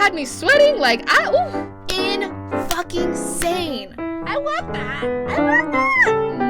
had me sweating in fucking sane. I love that.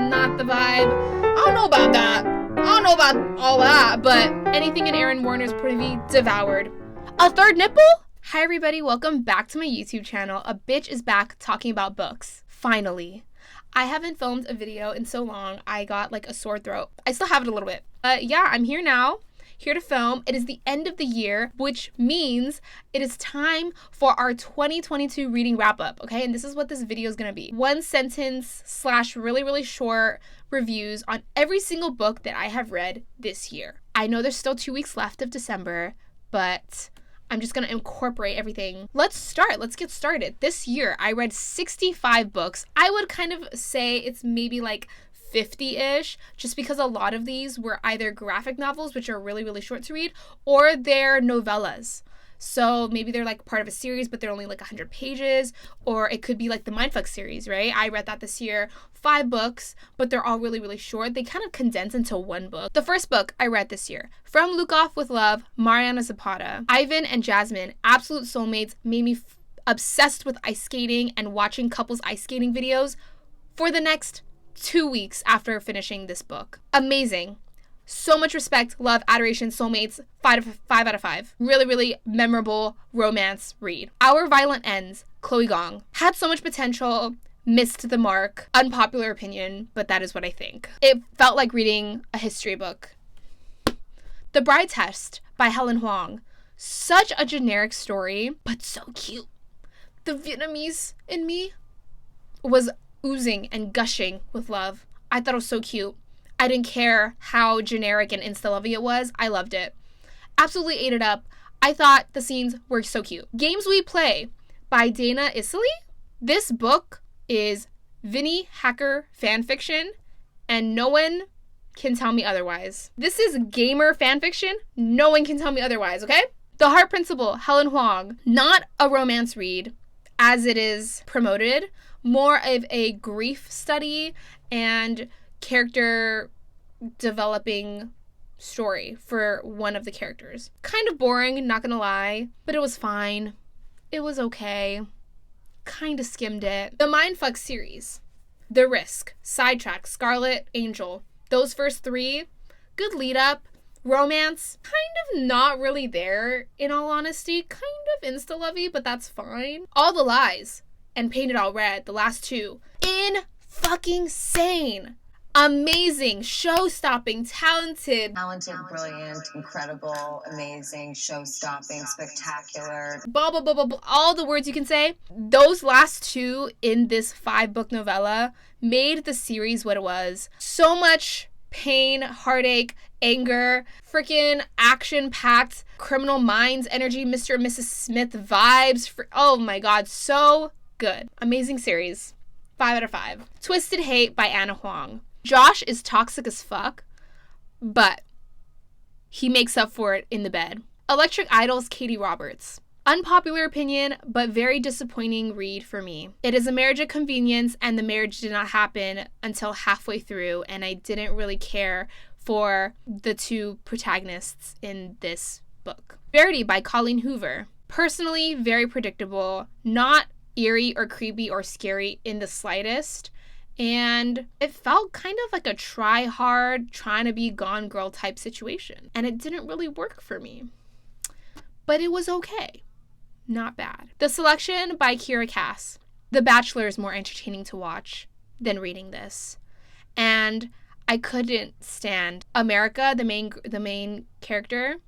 Not the vibe. I don't know about that. I don't know about all that, but anything in Aaron Warner's privy, devoured. A third nipple? Hi everybody, welcome back to my YouTube channel. A bitch is back talking about books. Finally. I haven't filmed a video in so long. I got like a sore throat. I still have it a little bit. But yeah, I'm here now. Here to film. It is the end of the year, which means it is time for our 2022 reading wrap up, okay? And this is what this video is going to be. One sentence / really short reviews on every single book that I have read this year. I know there's still 2 weeks left of December, but I'm just going to incorporate everything. Let's start. Let's get started. This year, I read 65 books. I would kind of say it's maybe like 50-ish, just because a lot of these were either graphic novels, which are really short to read, or they're novellas. So maybe they're like part of a series, but they're only like 100 pages, or it could be like the Mindfuck series, right? I read that this year. 5 books, but they're all really short. They kind of condense into one book. The first book I read this year, From Lukov with Love, Mariana Zapata. Ivan and Jasmine, absolute soulmates, made me obsessed with ice skating and watching couples ice skating videos for the next 2 weeks after finishing this book. Amazing. So much respect, love, adoration, soulmates, 5 out of 5. Really memorable romance read. Our Violent Ends, Chloe Gong. Had so much potential, missed the mark. Unpopular opinion, but that is what I think. It felt like reading a history book. The Bride Test by Helen Hoang. Such a generic story, but so cute. The Vietnamese in me was oozing and gushing with love. I thought it was so cute. I didn't care how generic and insta-lovey it was. I loved it. Absolutely ate it up. I thought the scenes were so cute. Games We Play by Dana Isley. This book is Vinnie Hacker fanfiction, and no one can tell me otherwise. This is gamer fanfiction. No one can tell me otherwise, okay? The Heart Principle, Helen Hoang. Not a romance read, as it is promoted. More of a grief study and character developing story for one of the characters. Kind of boring, not gonna lie, but it was fine. It was okay. Kind of skimmed it. The Mindfuck series, The Risk, Sidetrack, Scarlet Angel. Those first 3, good lead up. Romance, kind of not really there, in all honesty. Kind of insta-lovey, but that's fine. All the Lies and Paint It All Red, the last 2. In fucking sane. Amazing, show-stopping, talented, brilliant, incredible, amazing, show-stopping, spectacular. Blah, blah, blah, blah, blah, all the words you can say. Those last 2 in this 5-book novella made the series what it was. So much pain, heartache, anger, freaking action-packed, Criminal Minds energy, Mr. and Mrs. Smith vibes. Oh my god, so good. Amazing series. 5 out of 5. Twisted Hate by Anna Huang. Josh is toxic as fuck, but he makes up for it in the bed. Electric Idol's Katie Roberts. Unpopular opinion, but very disappointing read for me. It is a marriage of convenience, and the marriage did not happen until halfway through, and I didn't really care for the 2 protagonists in this book. Verity by Colleen Hoover. Personally, very predictable, not eerie or creepy or scary in the slightest. And it felt kind of like a try hard, trying to be Gone Girl type situation. And it didn't really work for me. But it was okay. Not bad. The Selection by Kira Cass. The Bachelor is more entertaining to watch than reading this. And I couldn't stand America, the main character.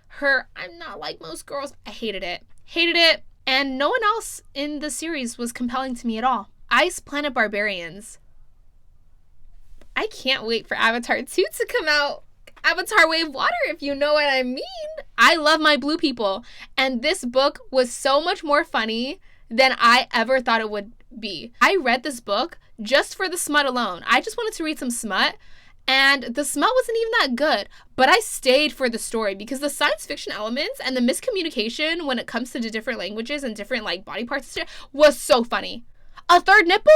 Her, I'm not like most girls. I hated it. Hated it. And no one else in the series was compelling to me at all. Ice Planet Barbarians. I can't wait for Avatar 2 to come out. Avatar Wave Water, if you know what I mean. I love my blue people. And this book was so much more funny than I ever thought it would be. I read this book just for the smut alone. I just wanted to read some smut. And the smut wasn't even that good. But I stayed for the story because the science fiction elements and the miscommunication when it comes to the different languages and different like body parts was so funny. A third nipple?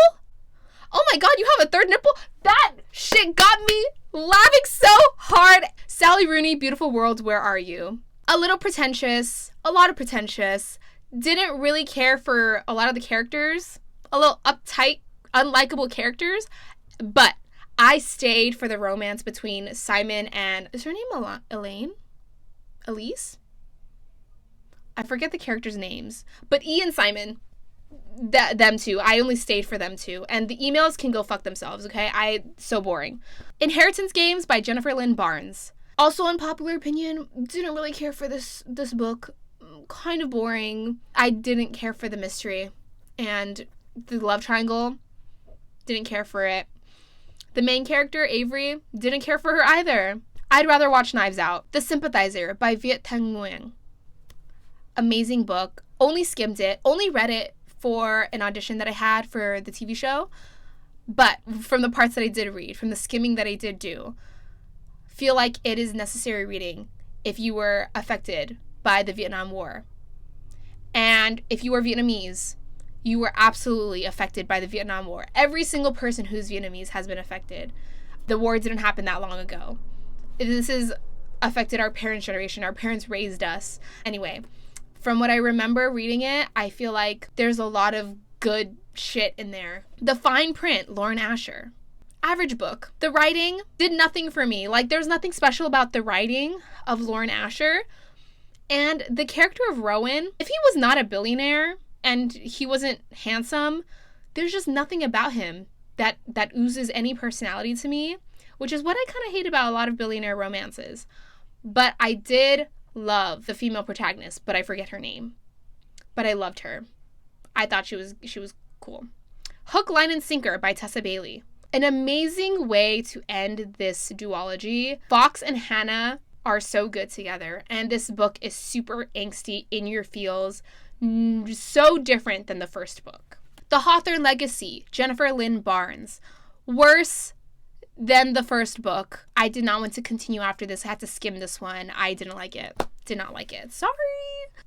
Oh my god, you have a third nipple? That shit got me laughing so hard. Sally Rooney, Beautiful World, Where Are You? A little pretentious, a lot of pretentious, Didn't really care for a lot of the characters. A little uptight, unlikable characters. But I stayed for the romance between Simon and... Is her name Elaine? Elise? I forget the characters' names. But E and Simon, them two. I only stayed for them two. And the emails can go fuck themselves, okay? So boring. Inheritance Games by Jennifer Lynn Barnes. Also, unpopular opinion, didn't really care for this book. Kind of boring. I didn't care for the mystery. And the love triangle, didn't care for it. The main character, Avery, didn't care for her either. I'd rather watch Knives Out. The Sympathizer by Viet Thanh Nguyen. Amazing book. Only skimmed it. Only read it for an audition that I had for the TV show. But from the parts that I did read, from the skimming that I did do, feel like it is necessary reading if you were affected by the Vietnam War. And if you are Vietnamese, you were absolutely affected by the Vietnam War. Every single person who's Vietnamese has been affected. The war didn't happen that long ago. This has affected our parents' generation. Our parents raised us. Anyway, from what I remember reading it, I feel like there's a lot of good shit in there. The Fine Print, Lauren Asher. Average book. The writing did nothing for me. Like, there's nothing special about the writing of Lauren Asher. And the character of Rowan, if he was not a billionaire and he wasn't handsome, there's just nothing about him that oozes any personality to me, which is what I kind of hate about a lot of billionaire romances. But I did love the female protagonist, but I forget her name. But I loved her. I thought she was cool. Hook, Line, and Sinker by Tessa Bailey. An amazing way to end this duology. Fox and Hannah are so good together, and this book is super angsty, in your feels, so different than the first book. The Hawthorne Legacy, Jennifer Lynn Barnes. Worse than the first book. I did not want to continue after this. I had to skim this one. I didn't like it. Did not like it. Sorry.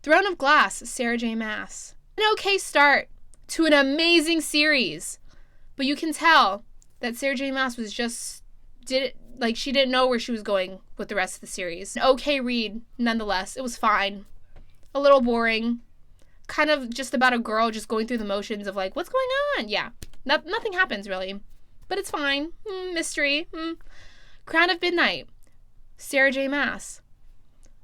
Throne of Glass, Sarah J. Maas. An okay start to an amazing series, but you can tell that Sarah J. Maas was just, she didn't know where she was going with the rest of the series. An okay read, nonetheless. It was fine. A little boring. Kind of just about a girl just going through the motions of like, what's going on? Yeah, nothing happens really. But it's fine. Mystery. Crown of Midnight. Sarah J. Maas.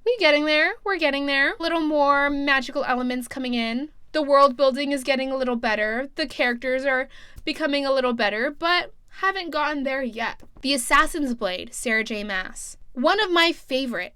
We're getting there. A little more magical elements coming in. The world building is getting a little better. The characters are becoming a little better, but haven't gotten there yet. The Assassin's Blade, Sarah J. Maas. One of my favorite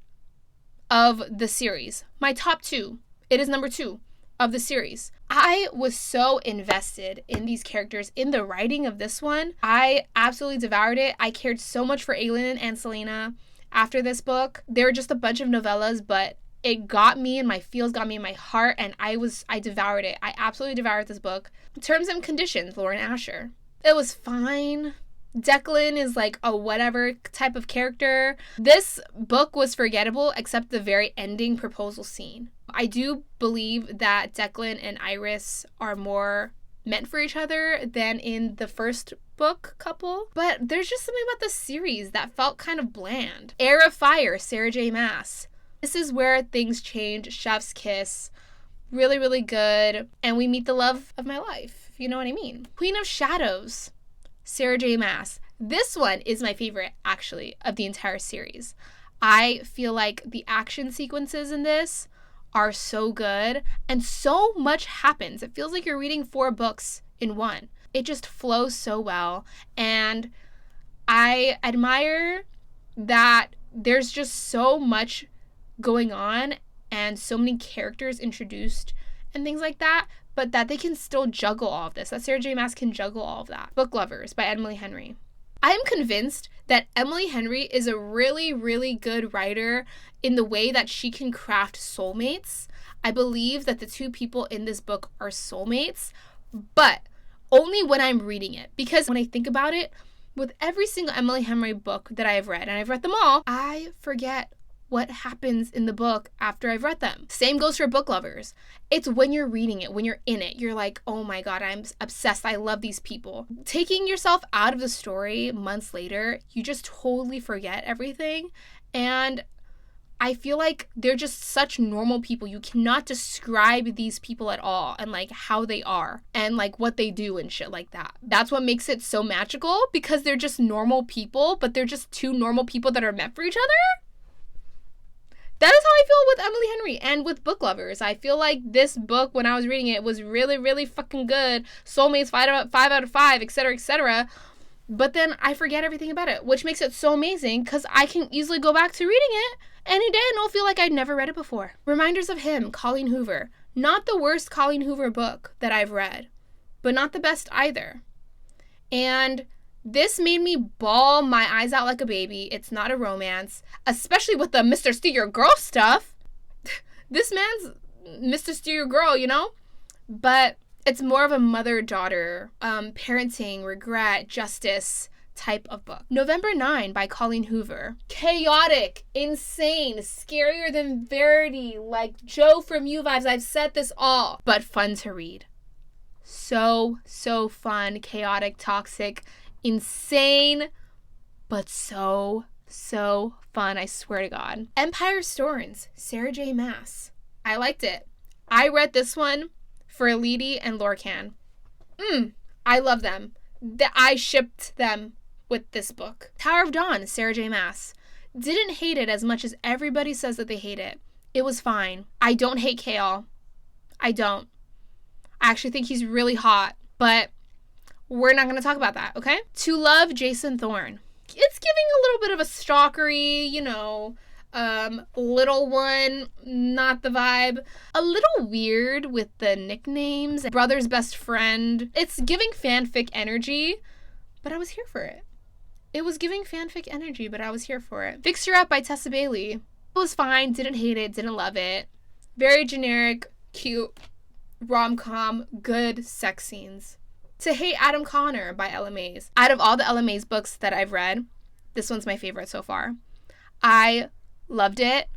of the series. My top 2. It is number 2 of the series. I was so invested in these characters, in the writing of this one. I absolutely devoured it. I cared so much for Aelin and Selena after this book. There were just a bunch of novellas, but it got me in my feels, got me in my heart, and I devoured it. I absolutely devoured this book. Terms and Conditions, Lauren Asher. It was fine. Declan is like a whatever type of character. This book was forgettable except the very ending proposal scene. I do believe that Declan and Iris are more meant for each other than in the first book couple. But there's just something about the series that felt kind of bland. Heir of Fire, Sarah J. Maas. This is where things change. Chef's kiss. Really, really good. And we meet the love of my life, if you know what I mean. Queen of Shadows, Sarah J. Maas. This one is my favorite, actually, of the entire series. I feel like the action sequences in this are so good, and so much happens. It feels like you're reading 4 books in one. It just flows so well, and I admire that there's just so much going on and so many characters introduced and things like that, but that they can still juggle all of this, that Sarah J. Maas can juggle all of that. Book Lovers by Emily Henry. I am convinced that Emily Henry is a really, really good writer in the way that she can craft soulmates. I believe that the 2 people in this book are soulmates, but only when I'm reading it. Because when I think about it, with every single Emily Henry book that I've read, and I've read them all, I forget what happens in the book after I've read them. Same goes for Book Lovers. It's when you're reading it, when you're in it, you're like, oh my God, I'm obsessed. I love these people. Taking yourself out of the story months later, you just totally forget everything. And I feel like they're just such normal people. You cannot describe these people at all and like how they are and like what they do and shit like that. That's what makes it so magical, because they're just normal people, but they're just two normal people that are meant for each other. That is how I feel with Emily Henry and with book lovers. I feel like this book, when I was reading it, was really, really fucking good. Soulmates 5 out of 5, etc., etc. But then I forget everything about it, which makes it so amazing because I can easily go back to reading it any day and it'll feel like I'd never read it before. Reminders of Him, Colleen Hoover. Not the worst Colleen Hoover book that I've read, but not the best either. And this made me bawl my eyes out like a baby. It's not a romance, especially with the Mr. Steal Your Girl stuff. This man's Mr. Steal Your Girl, you know? But it's more of a mother-daughter, parenting, regret, justice type of book. November 9 by Colleen Hoover. Chaotic, insane, scarier than Verity, like Joe from You vibes. I've said this all, but fun to read. So fun, chaotic, toxic, insane, but so fun, I swear to God. Empire's Thorns, Sarah J. Maas. I liked it. I read this one for Elidi and Lorcan. I love them. I shipped them with this book. Tower of Dawn, Sarah J. Maas. Didn't hate it as much as everybody says that they hate it. It was fine. I don't hate Kale. I don't. I actually think he's really hot, but we're not going to talk about that, okay? To Love, Jason Thorne. It's giving a little bit of a stalkery, you know, little one, not the vibe. A little weird with the nicknames. Brother's best friend. It's giving fanfic energy, but I was here for it. It was giving fanfic energy, but I was here for it. Fix Her Up by Tessa Bailey. It was fine, didn't hate it, didn't love it. Very generic, cute, rom-com, good sex scenes. To Hate Adam Connor by Ella Mays. Out of all the Ella Mays books that I've read, this one's my favorite so far. I loved it,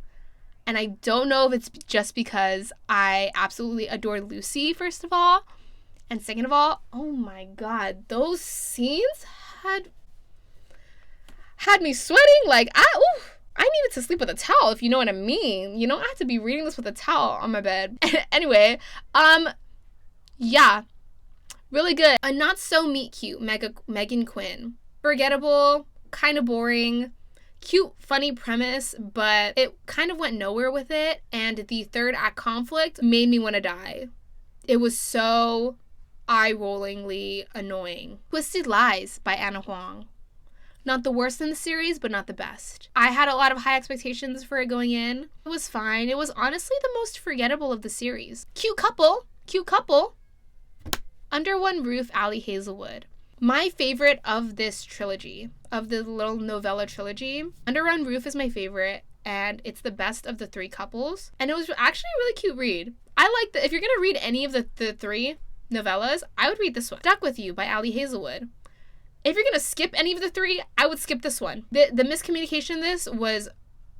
and I don't know if it's just because I absolutely adore Lucy, first of all, and second of all, oh my God, those scenes had me sweating. Like, I needed to sleep with a towel, if you know what I mean. You know, I had to be reading this with a towel on my bed. Anyway, yeah. Really good. A not so meet cute Megan Quinn. Forgettable, kind of boring, cute, funny premise, but it kind of went nowhere with it, and the third act conflict made me want to die. It was so eye-rollingly annoying. Twisted Lies by Anna Huang. Not the worst in the series, but not the best. I had a lot of high expectations for it going in. It was fine. It was honestly the most forgettable of the series. Cute couple. Under One Roof, Allie Hazelwood. My favorite of this trilogy, of the little novella trilogy, Under One Roof is my favorite, and it's the best of the three couples. And it was actually a really cute read. I like that. If you're going to read any of the three novellas, I would read this one. Stuck With You by Allie Hazelwood. If you're going to skip any of the three, I would skip this one. The miscommunication in this was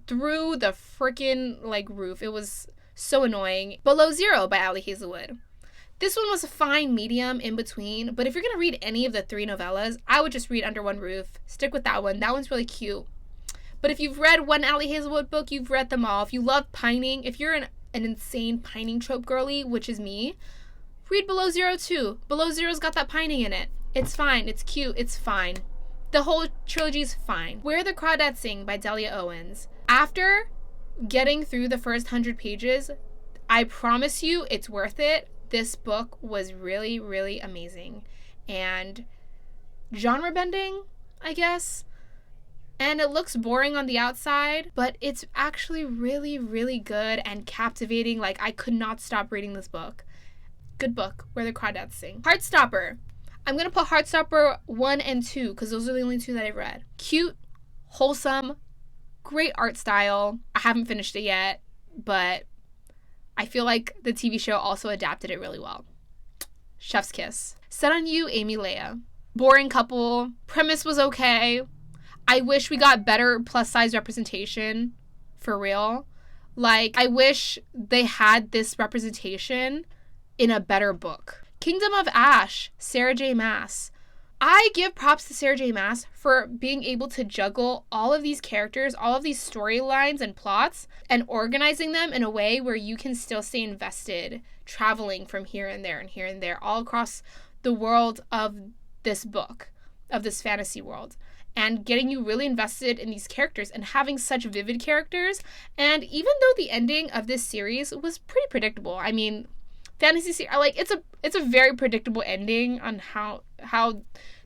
through the freaking, roof. It was so annoying. Below Zero by Allie Hazelwood. This one was a fine medium in between, but if you're going to read any of the three novellas, I would just read Under One Roof. Stick with that one. That one's really cute. But if you've read one Allie Hazelwood book, you've read them all. If you love pining, if you're an insane pining trope girly, which is me, read Below Zero too. Below Zero's got that pining in it. It's fine. It's cute. It's fine. The whole trilogy's fine. Where the Crawdads Sing by Delia Owens. After getting through the first 100 pages, I promise you it's worth it. This book was really, really amazing and genre bending, I guess. And it looks boring on the outside, but it's actually really, really good and captivating. Like, I could not stop reading this book. Good book, Where the Crawdads Sing. Heartstopper. I'm going to put Heartstopper 1 and 2 because those are the only two that I've read. Cute, wholesome, great art style. I haven't finished it yet, but I feel like the TV show also adapted it really well. Chef's Kiss. Set on You, Amy Leah. Boring couple. Premise was okay. I wish we got better plus-size representation. For real. I wish they had this representation in a better book. Kingdom of Ash, Sarah J. Maas. I give props to Sarah J. Maas for being able to juggle all of these characters, all of these storylines and plots, and organizing them in a way where you can still stay invested, traveling from here and there and here and there, all across the world of this book, of this fantasy world, and getting you really invested in these characters and having such vivid characters. And even though the ending of this series was pretty predictable, I mean, fantasy, like, it's a very predictable ending on how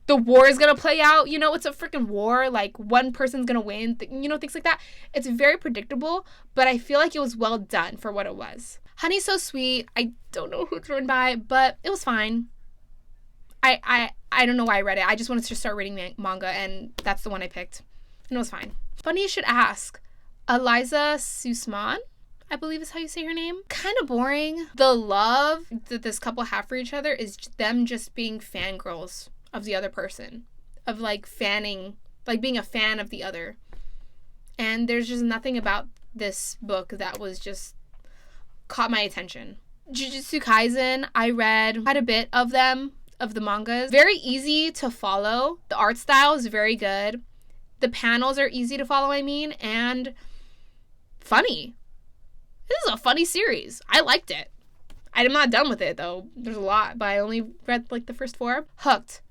the war is gonna play out. You know, it's a freaking war. Like, one person's gonna win. You know, things like that. It's very predictable, but I feel like it was well done for what it was. Honey's So Sweet. I don't know who it's written by, but it was fine. I don't know why I read it. I just wanted to start reading manga, and that's the one I picked. And it was fine. Funny you should ask. Eliza Sussman, I believe is how you say her name. Kind of boring. The love that this couple have for each other is them just being fangirls of the other person. Of, like, fanning, like, being a fan of the other. And there's just nothing about this book that was just caught my attention. Jujutsu Kaisen, I read quite a bit of them, of the mangas. Very easy to follow. The art style is very good. The panels are easy to follow, and funny. This is a funny series. I liked it. I'm not done with it, though. There's a lot, but I only read, like, the first 4. Hooked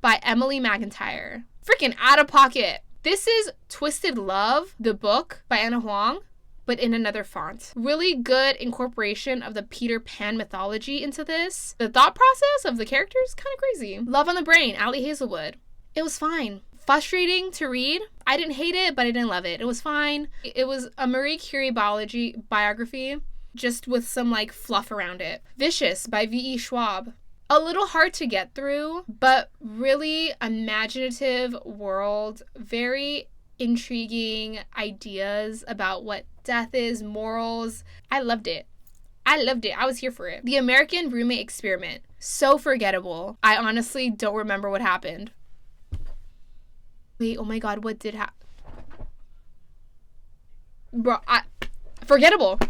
by Emily McIntyre. Freaking out of pocket. This is Twisted Love, the book by Anna Huang, but in another font. Really good incorporation of the Peter Pan mythology into this. The thought process of the characters, kind of crazy. Love on the Brain, Ali Hazelwood. It was fine. Frustrating to read. I didn't hate it, but I didn't love it. It was fine. It was a Marie Curie biography, just with some, like, fluff around it. Vicious by V.E. Schwab. A little hard to get through, but really imaginative world. Very intriguing ideas about what death is, morals. I loved it. I was here for it. The American Roommate Experiment. So forgettable. I honestly don't remember what happened. Wait, oh my god, what did happen? Bro, forgettable.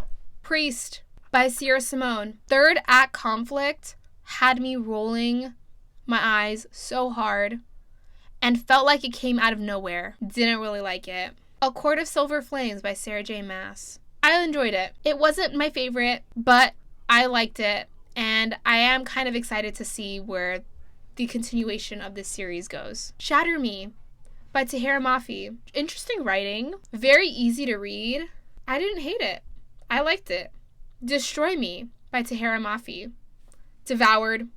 Priest by Sierra Simone. Third act conflict had me rolling my eyes so hard and felt like it came out of nowhere. Didn't really like it. A Court of Silver Flames by Sarah J. Maas. I enjoyed it. It wasn't my favorite, but I liked it, and I am kind of excited to see where the continuation of this series goes. Shatter Me by Tahira Mafi. Interesting writing. Very easy to read. I didn't hate it. I liked it. Destroy Me by Tahira Mafi. Devoured.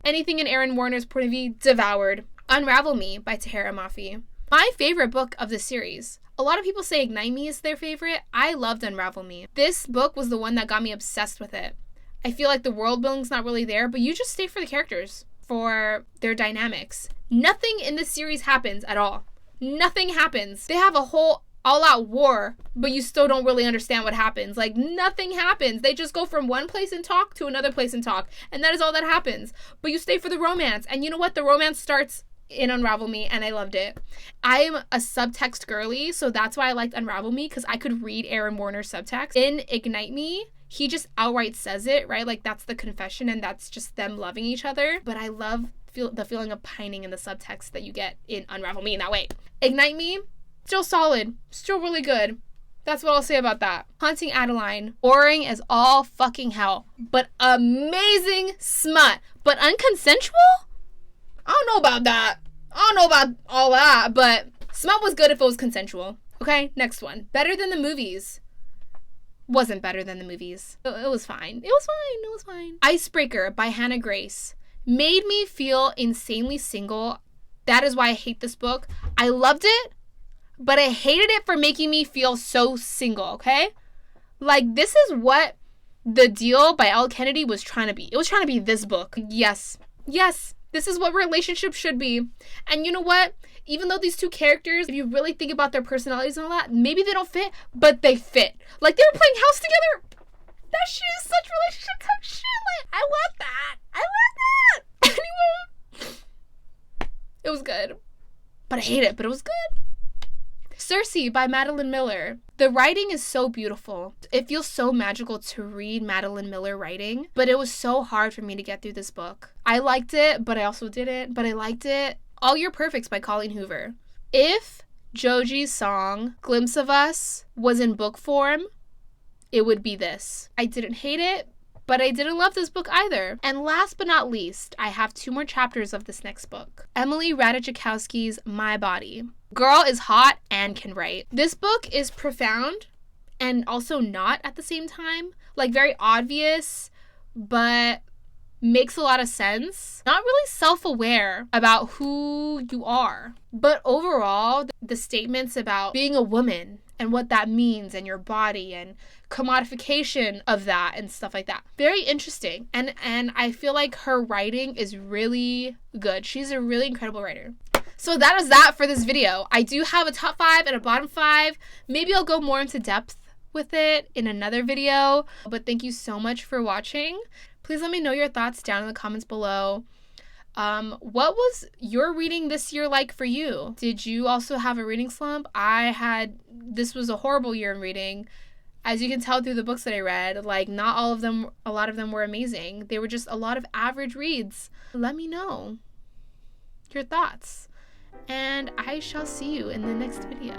Anything in Aaron Warner's point of view, devoured. Unravel Me by Tahira Mafi. My favorite book of the series. A lot of people say Ignite Me is their favorite. I loved Unravel Me. This book was the one that got me obsessed with it. I feel like the world building's not really there, but you just stay for the characters, for their dynamics. Nothing in this series happens at all. Nothing happens. They have a whole all-out war, but you still don't really understand what happens. Like, nothing happens. They just go from one place and talk to another place and talk, and that is all that happens. But you stay for the romance, and you know what? The romance starts in Unravel Me, and I loved it. I'm a subtext girly, so that's why I liked Unravel Me, because I could read Aaron Warner's subtext. In Ignite Me, he just outright says it, right? Like, that's the confession, and that's just them loving each other. But I love the feeling of pining in the subtext that you get in Unravel Me in that way. Ignite Me, still solid. Still really good. That's what I'll say about that. Haunting Adeline. Boring as all fucking hell. But amazing smut. But unconsensual? I don't know about that. I don't know about all that, but smut was good if it was consensual. Okay, next one. Better Than the Movies. Wasn't better than the movies. It was fine. It was fine. Icebreaker by Hannah Grace. Made me feel insanely single. That is why I hate this book. I loved it, but I hated it for making me feel so single, okay? Like, this is what The Deal by Elle Kennedy was trying to be. It was trying to be this book. Yes. This is what relationships should be. And you know what? Even though these two characters, if you really think about their personalities and all that, maybe they don't fit, but they fit. Like, they were playing house together. That shit is such relationship type shit. Like, I want that. Anyway. It was good. But I hate it, but it was good. Circe by Madeline Miller. The writing is so beautiful. It feels so magical to read Madeline Miller writing, but it was so hard for me to get through this book. I liked it, but I also didn't, but I liked it. All Your Perfects by Colleen Hoover. If Joji's song, Glimpse of Us, was in book form, it would be this. I didn't hate it, but I didn't love this book either. And last but not least, I have 2 more chapters of this next book. Emily Ratajkowski's My Body. Girl is hot and can write. This book is profound and also not at the same time. Like, very obvious, but makes a lot of sense. Not really self-aware about who you are. But overall, the statements about being a woman and what that means and your body and commodification of that and stuff like that. Very interesting. And I feel like her writing is really good. She's a really incredible writer. So that is that for this video. I do have a top 5 and a bottom 5. Maybe I'll go more into depth with it in another video. But thank you so much for watching. Please let me know your thoughts down in the comments below. What was your reading this year like for you? Did you also have a reading slump? This was a horrible year in reading. As you can tell through the books that I read, like, not all of them, a lot of them were amazing. They were just a lot of average reads. Let me know your thoughts, and I shall see you in the next video.